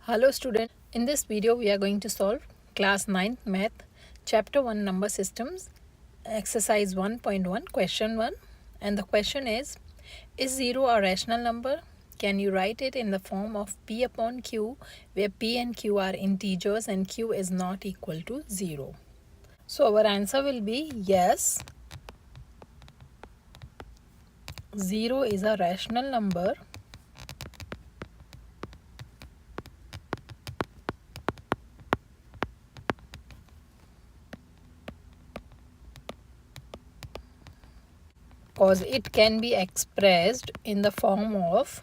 Hello student, in this video we are going to solve class 9th math chapter 1 number systems exercise 1.1 question 1, and the question is 0 a rational number? Can you write it in the form of p upon q, where p and q are integers and q is not equal to 0? So our answer will be yes, 0 is a rational number because it can be expressed in the form of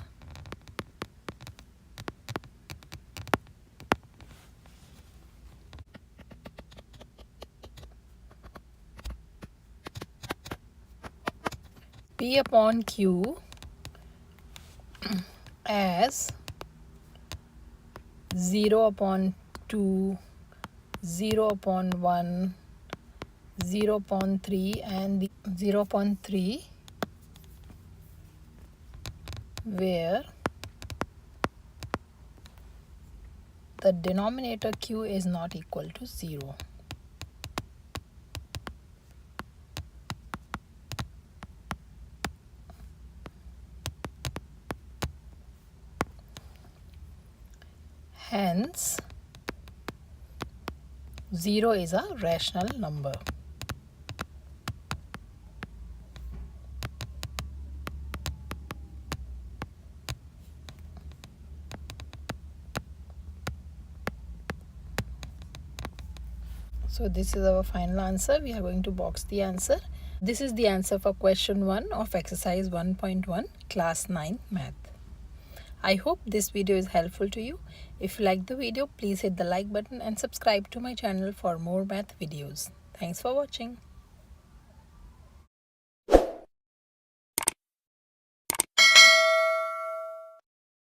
p upon q as 0 upon 2, 0 upon 1, 0 upon 3 and 0 upon 3, where the denominator q is not equal to 0. Hence, 0 is a rational number. So this is our final answer. We are going to box the answer. This is the answer for question 1 of exercise 1.1 class 9 math. I hope this video is helpful to you. If you like the video, please hit the like button and subscribe to my channel for more math videos. Thanks for watching.